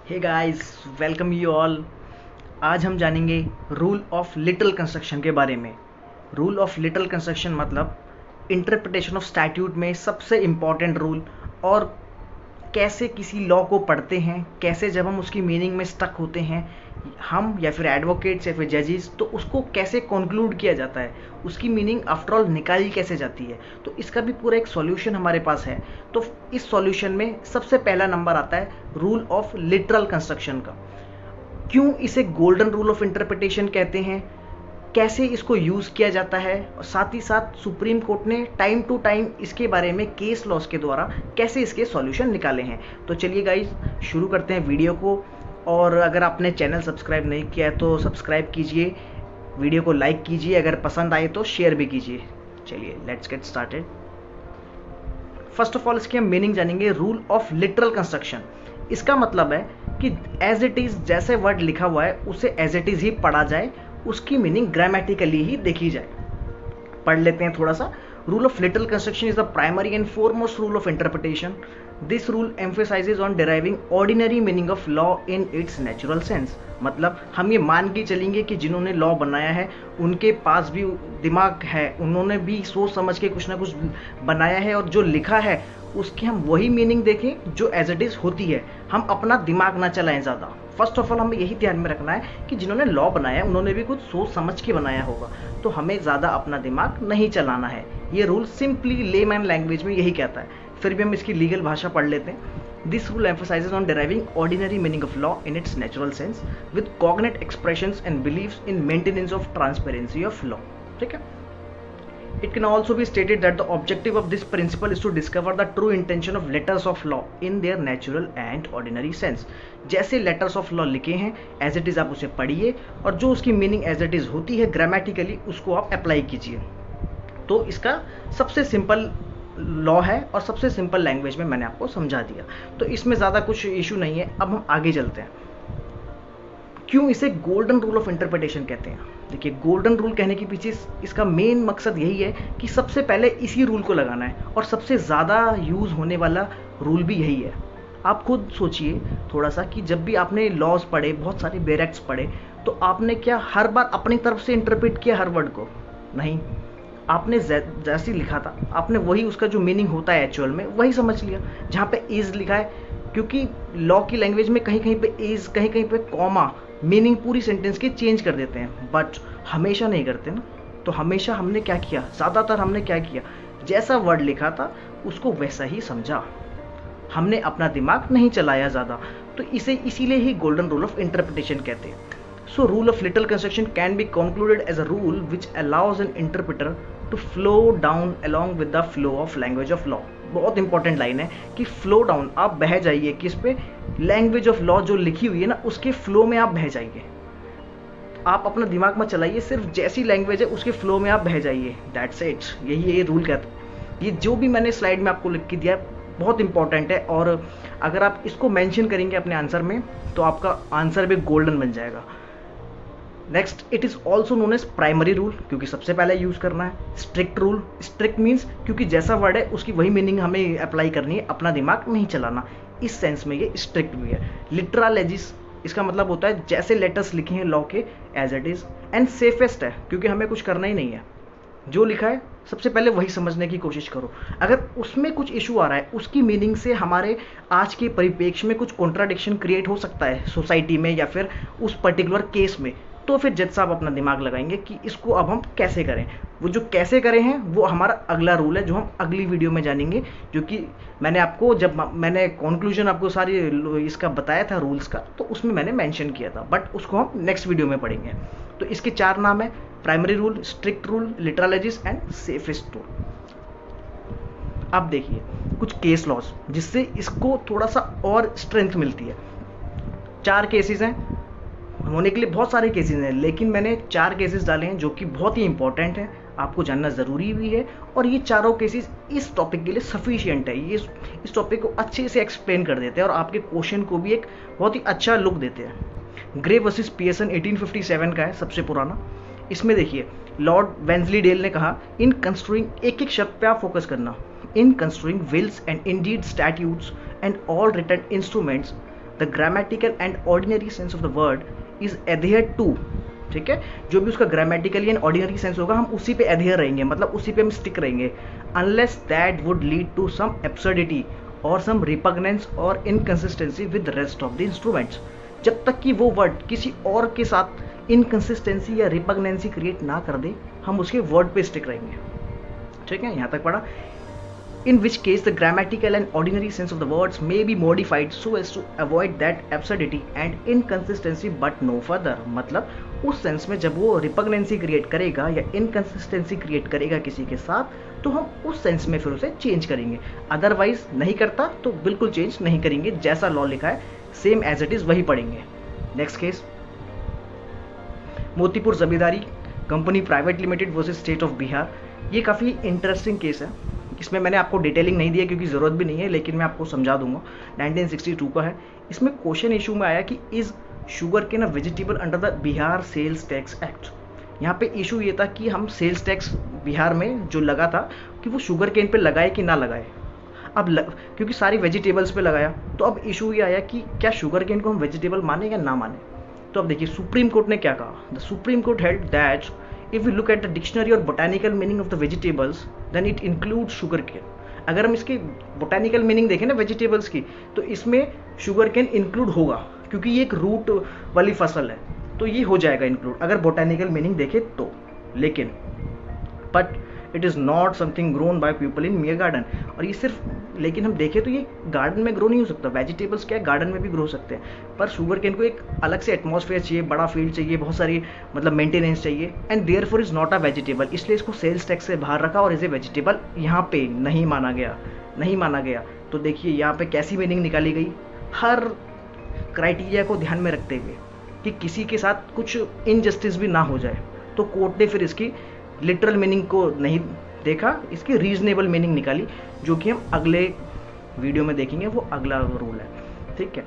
Hey guys, welcome you all. आज हम जानेंगे रूल ऑफ लिटल कंस्ट्रक्शन के बारे में। रूल ऑफ लिटल कंस्ट्रक्शन मतलब इंटरप्रिटेशन ऑफ स्टैट्यूट में सबसे इम्पॉर्टेंट रूल, और कैसे किसी लॉ को पढ़ते हैं, कैसे जब हम उसकी मीनिंग में स्टक होते हैं हम या फिर एडवोकेट्स या फिर जजेस, तो उसको कैसे कंक्लूड किया जाता है, उसकी मीनिंग आफ्टर ऑल निकाली कैसे जाती है। तो इसका भी पूरा एक सॉल्यूशन हमारे पास है। तो इस सॉल्यूशन में सबसे पहला नंबर आता है रूल ऑफ लिटरल कंस्ट्रक्शन का। क्यों इसे गोल्डन रूल ऑफ इंटरप्रिटेशन कहते हैं, कैसे इसको यूज़ किया जाता है, और साथ ही साथ सुप्रीम कोर्ट ने टाइम टू टाइम इसके बारे में केस लॉस के द्वारा कैसे इसके सॉल्यूशन निकाले हैं। तो चलिए गाइस, शुरू करते हैं वीडियो को। और अगर आपने चैनल सब्सक्राइब नहीं किया है तो सब्सक्राइब कीजिए, वीडियो को लाइक कीजिए, अगर पसंद आए तो शेयर भी कीजिए। चलिए let's get started. First of all इसकी हम मीनिंग जानेंगे, रूल ऑफ लिटरल कंस्ट्रक्शन। इसका मतलब है कि एज इट इज़, जैसे वर्ड लिखा हुआ है उसे एज इट इज़ ही पढ़ा जाए, उसकी मीनिंग ग्रामेटिकली ही देखी जाए। पढ़ लेते हैं थोड़ा सा। Rule of little construction is the primary and foremost rule of interpretation. This rule emphasizes on deriving ordinary meaning of law in its natural sense. मतलब हम ये मान के चलेंगे कि जिन्होंने लॉ बनाया है उनके पास भी दिमाग है, उन्होंने भी सोच समझ के कुछ ना कुछ बनाया है, और जो लिखा है उसकी हम वही मीनिंग देखें जो एज इट इज़ होती है। हम अपना दिमाग ना चलाएं ज़्यादा। फर्स्ट ऑफ ऑल हमें यही ध्यान में रखना है कि जिन्होंने लॉ बनाया है उन्होंने भी कुछ सोच समझ के बनाया होगा, तो हमें ज़्यादा अपना दिमाग नहीं चलाना है। ये रूल सिंपली लेमैन लैंग्वेज में यही कहता है। फिर भी हम इसकी लीगल भाषा पढ़ लेते हैं। This rule emphasizes on deriving ordinary meaning of law in its natural sense with cognate expressions and beliefs in maintenance of transparency of law. ठीक है। It can also be stated that the objective of this principle is to discover the true intention of letters of law in their natural and ordinary sense. जैसे letters of law लिखे हैं as it is आप उसे पढ़िए, और जो उसकी meaning as it is होती है ग्रामेटिकली उसको आप अप्लाई कीजिए। तो इसका सबसे सिंपल लॉ है और सबसे सिंपल लैंग्वेज में मैंने आपको समझा दिया, तो इसमें ज़्यादा कुछ इशू नहीं है। अब हम आगे चलते हैं। क्यों इसे गोल्डन रूल ऑफ इंटरप्रिटेशन कहते हैं? देखिए, गोल्डन रूल कहने के पीछे इसका मेन मकसद यही है कि सबसे पहले इसी रूल को लगाना है, और सबसे ज़्यादा यूज़ होने वाला रूल भी यही है। आप खुद सोचिए थोड़ा सा कि जब भी आपने लॉज पढ़े, बहुत सारे बेयर एक्ट्स पढ़े, तो आपने क्या हर बार अपनी तरफ से इंटरप्रेट किया हर वर्ड को? नहीं, आपने जैसे लिखा था आपने वही उसका जो मीनिंग होता है एक्चुअल में वही समझ लिया। जहाँ पे इज लिखा है, क्योंकि लॉ की लैंग्वेज में कहीं कहीं पे इज, कहीं कहीं पे कॉमा मीनिंग पूरी सेंटेंस की चेंज कर देते हैं, बट हमेशा नहीं करते ना। तो हमेशा हमने क्या किया, ज़्यादातर हमने क्या किया, जैसा वर्ड लिखा था उसको वैसा ही समझा, हमने अपना दिमाग नहीं चलाया ज़्यादा। तो इसे इसीलिए ही गोल्डन रूल ऑफ इंटरप्रिटेशन कहते हैं। So rule of little construction can be concluded as a rule which allows an interpreter to flow down along with the flow of language of law. बहुत इंपॉर्टेंट लाइन है कि flow down, आप बह जाइए किस पे, लैंग्वेज ऑफ लॉ जो लिखी हुई है ना उसके फ्लो में आप बह जाइए। आप अपना दिमाग मत चलाइए, सिर्फ जैसी लैंग्वेज है उसके फ्लो में आप बह जाइए। दैट्स इट, यही ये रूल कहता है। ये जो भी मैंने स्लाइड में आपको लिख के दिया है बहुत इंपॉर्टेंट है, और अगर आप इसको मेंशन करेंगे अपने आंसर में तो आपका आंसर भी गोल्डन बन जाएगा। Next, it is also known as primary rule, क्योंकि सबसे पहले यूज़ करना है। स्ट्रिक्ट रूल, स्ट्रिक्ट मीन्स क्योंकि जैसा वर्ड है उसकी वही मीनिंग हमें अप्लाई करनी है, अपना दिमाग नहीं चलाना, इस सेंस में ये स्ट्रिक्ट भी है। लिटरल, इसका मतलब होता है जैसे लेटर्स लिखे हैं लॉ के as it is. And safest है, क्योंकि हमें कुछ करना ही नहीं है, जो लिखा है सबसे पहले वही समझने की कोशिश करो। अगर उसमें कुछ इशू आ रहा है, उसकी मीनिंग से हमारे आज के परिप्रेक्ष्य में कुछ कॉन्ट्राडिक्शन क्रिएट हो सकता है सोसाइटी में या फिर उस पर्टिकुलर केस में, तो फिर जज साहब अपना दिमाग लगाएंगे कि इसको अब हम कैसे करें। वो जो कैसे करें हैं वो हमारा अगला रूल है जो हम अगली वीडियो में जानेंगे, जो कि मैंने आपको जब मैंने कंक्लूजन आपको सारी इसका बताया था रूल्स का, तो उसमें मैंने मेंशन किया था, बट उसको हम नेक्स्ट वीडियो में पढ़ेंगे। तो इसके 4 नाम है: primary rule, strict rule, literalities and safest rule. अब देखिए कुछ केस लॉज जिससे इसको थोड़ा सा और स्ट्रेंथ मिलती है। 4 केसेस हैं, होने के लिए बहुत सारे केसेस हैं, लेकिन मैंने 4 केसेस डाले हैं जो कि बहुत ही इंपॉर्टेंट हैं, आपको जानना ज़रूरी भी है, और ये चारों केसेस इस टॉपिक के लिए सफिशिएंट है। ये इस टॉपिक को अच्छे से एक्सप्लेन कर देते हैं और आपके क्वेश्चन को भी एक बहुत ही अच्छा लुक देते हैं। ग्रे वर्सेस पियर्सन 1857 का है, सबसे पुराना। इसमें देखिए लॉर्ड वेंसलीडेल ने कहा, इन कंस्ट्रूइंग, एक एक शब्द पे आप फोकस करना, in construing wills and indeed statutes and all written instruments the grammatical and ordinary sense of the word is adhered to, ठीक है, जो भी उसका ग्रामेटिकली एंड ऑर्डिनरी सेंस होगा हम उसी पे एडहेयर रहेंगे, मतलब उसी पे हम स्टिक रहेंगे, unless that would lead to some absurdity और सम रिपग्नेंस और inconsistency with rest of the instruments. जब तक कि वो वर्ड किसी और के साथ इनकंसिस्टेंसी या रिपग्नेंसी क्रिएट ना कर दे, हम उसके वर्ड पे स्टिक रहेंगे, ठीक है, यहाँ तक पढ़ा। In which case the grammatical and ordinary sense of the words may be modified so as to avoid that absurdity and inconsistency but no further। मतलब उस सेंस में जब वो रिपग्नेंसी क्रिएट करेगा या इनकंसिस्टेंसी क्रिएट करेगा किसी के साथ, तो हम उस सेंस में फिर उसे चेंज करेंगे, अदरवाइज नहीं करता तो बिल्कुल चेंज नहीं करेंगे, जैसा लॉ लिखा है सेम एज इट इज वही पढ़ेंगे। Next case, Motipur zamindari company private limited versus state of Bihar. ये काफ़ी इंटरेस्टिंग केस है, इसमें मैंने आपको डिटेलिंग नहीं दिया क्योंकि ज़रूरत भी नहीं है, लेकिन मैं आपको समझा दूंगा। 1962 का है। इसमें क्वेश्चन इशू में आया कि is sugar cane a vegetable under the Bihar sales tax act. यहाँ पे इशू ये था कि हम सेल्स टैक्स बिहार में जो लगा था कि वो शुगर केन पे लगाए कि ना लगाए। क्योंकि सारी वेजिटेबल्स पे लगाया, तो अब इशू ये आया कि क्या शुगर केन को हम वेजिटेबल माने या ना माने। तो अब देखिए सुप्रीम कोर्ट ने क्या कहा। The supreme court held that if we look at the dictionary or botanical meaning of the vegetables then it includes sugar cane। अगर हम इसकी बोटानिकल मीनिंग देखें ना वेजिटेबल्स की, तो इसमें शुगर केन इंक्लूड होगा क्योंकि ये एक रूट वाली फसल है, तो ये हो जाएगा इंक्लूड अगर बोटानिकल मीनिंग देखें तो। लेकिन but it is not something grown by people in mayor garden. और ये सिर्फ, लेकिन हम देखें तो ये गार्डन में ग्रो नहीं हो सकता। वेजिटेबल्स क्या है, गार्डन में भी ग्रो सकते हैं, पर शुगर केन को एक अलग से एटमॉस्फेयर चाहिए, बड़ा फील्ड चाहिए, बहुत सारी मतलब मेंटेनेंस चाहिए, and therefore is not a vegetable. इसलिए इसको सेल्स टैक्स से बाहर रखा और इसे वेजिटेबल यहाँ पे नहीं माना गया। तो देखिए यहाँ पे कैसी मीनिंग निकाली गई, हर क्राइटेरिया को ध्यान में रखते हुए कि किसी के साथ कुछ इनजस्टिस भी ना हो जाए। तो कोर्ट ने फिर इसकी लिटरल मीनिंग को नहीं देखा, इसकी रीजनेबल मीनिंग निकाली, जो कि हम अगले वीडियो में देखेंगे, वो अगला रूल है, ठीक है।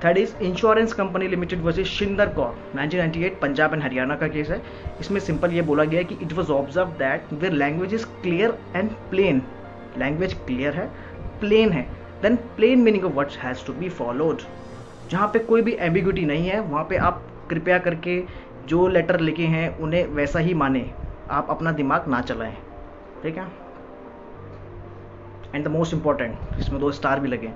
Third is insurance company limited versus Shinder Kaur 1998 Punjab and Haryana का केस है। इसमें सिंपल ये बोला गया है कि it was observe that where language is clear and plain, language clear है, प्लेन है, then plain meaning of words has to be followed. जहाँ पे कोई भी एम्बिग्यूटी नहीं है वहाँ पे आप कृपया करके जो लेटर लिखे हैं उन्हें वैसा ही माने, आप अपना दिमाग ना चलाएं, ठीक है। एंड द मोस्ट इंपॉर्टेंट, इसमें 2 स्टार भी लगे,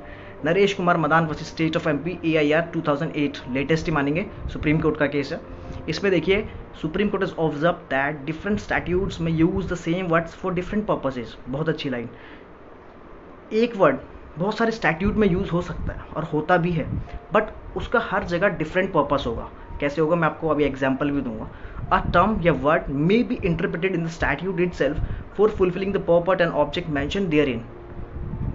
Naresh Kumar Madan versus state of MP AIR 2008, latest ही मानेंगे, सुप्रीम कोर्ट का केस है। इसमें देखिए Supreme Court is observe that different statutes में use the same words for different purposes. बहुत अच्छी लाइन, एक वर्ड बहुत सारे स्टैट्यूट में यूज हो सकता है और होता भी है, बट उसका हर जगह डिफरेंट पर्पस होगा। कैसे होगा मैं आपको अभी एग्जाम्पल भी दूंगा। A term या word may be interpreted in the statute itself for fulfilling the purpose and object mentioned therein,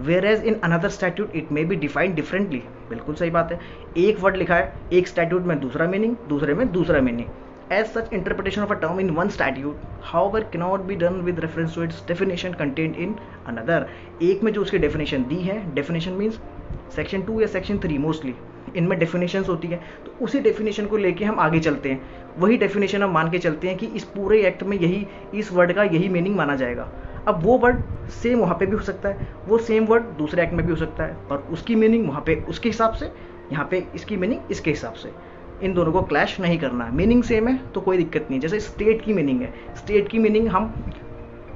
whereas in another statute it may be defined differently। बिल्कुल सही बात है, एक वर्ड लिखा है एक स्टैट्यूट में दूसरा मीनिंग, दूसरे में दूसरा meaning. As such interpretation of a term in one statute however cannot be done with reference to its definition contained in another। एक में जो उसकी डेफिनेशन दी है, डेफिनेशन मीन्स सेक्शन 2 या सेक्शन 3 मोस्टली इनमें डेफिनेशंस होती है, तो उसी डेफिनेशन को लेके हम आगे चलते हैं, वही डेफिनेशन हम मान के चलते हैं कि इस पूरे एक्ट में यही, इस वर्ड का यही मीनिंग माना जाएगा। अब वो वर्ड सेम वहाँ पे भी हो सकता है, वो सेम वर्ड दूसरे एक्ट में भी हो सकता है, पर उसकी मीनिंग वहाँ पे उसके हिसाब से, यहाँ पे इसकी मीनिंग इसके हिसाब से। इन दोनों को क्लैश नहीं करना है, मीनिंग सेम है तो कोई दिक्कत नहीं। जैसे स्टेट की मीनिंग है, स्टेट की मीनिंग हम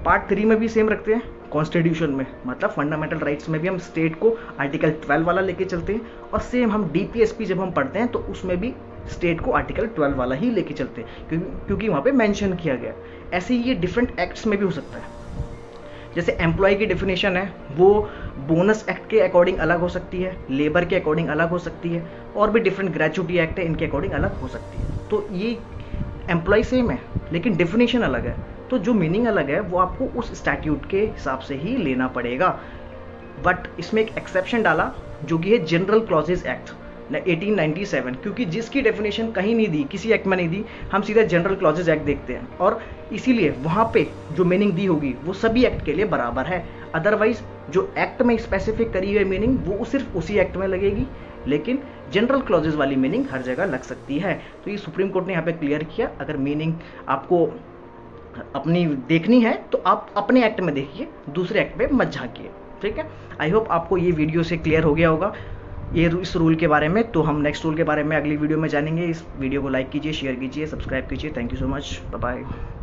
पार्ट 3 में भी सेम रखते हैं कॉन्स्टिट्यूशन में, मतलब फंडामेंटल राइट्स में भी हम स्टेट को आर्टिकल 12 वाला लेके चलते हैं, और सेम हम DPSP जब हम पढ़ते हैं तो उसमें भी स्टेट को आर्टिकल 12 वाला ही लेके चलते हैं, क्योंकि वहाँ पे मेंशन किया गया। ऐसे ही ये डिफरेंट एक्ट्स में भी हो सकता है। जैसे एम्प्लॉय की डेफिनेशन है वो बोनस एक्ट के अकॉर्डिंग अलग हो सकती है, लेबर के अकॉर्डिंग अलग हो सकती है, और भी डिफरेंट ग्रेचुटी एक्ट है इनके अकॉर्डिंग अलग हो सकती है। तो ये एम्प्लॉय सेम है लेकिन डेफिनेशन अलग है, तो जो मीनिंग अलग है वो आपको उस स्टैट्यूट के हिसाब से ही लेना पड़ेगा। बट इसमें एक एक्सेप्शन डाला जो कि है जनरल क्लॉजेज एक्ट 1897, क्योंकि जिसकी डेफिनेशन कहीं नहीं दी, किसी एक्ट में नहीं दी, हम सीधा जनरल क्लॉजेज एक्ट देखते हैं, और इसीलिए वहाँ पे जो मीनिंग दी होगी वो सभी एक्ट के लिए बराबर है। अदरवाइज जो एक्ट में स्पेसिफिक करी हुई मीनिंग वो सिर्फ उसी एक्ट में लगेगी, लेकिन जनरल क्लॉजेज वाली मीनिंग हर जगह लग सकती है। तो ये सुप्रीम कोर्ट ने यहाँ पे क्लियर किया। अगर मीनिंग आपको अपनी देखनी है तो आप अपने एक्ट में देखिए, दूसरे एक्ट में मत झांकिए, ठीक है। आई होप आपको ये वीडियो से क्लियर हो गया होगा। इस रूल के बारे में। तो हम नेक्स्ट रूल के बारे में अगली वीडियो में जानेंगे। इस वीडियो को लाइक कीजिए, शेयर कीजिए, सब्सक्राइब कीजिए। Thank you so much, bye bye.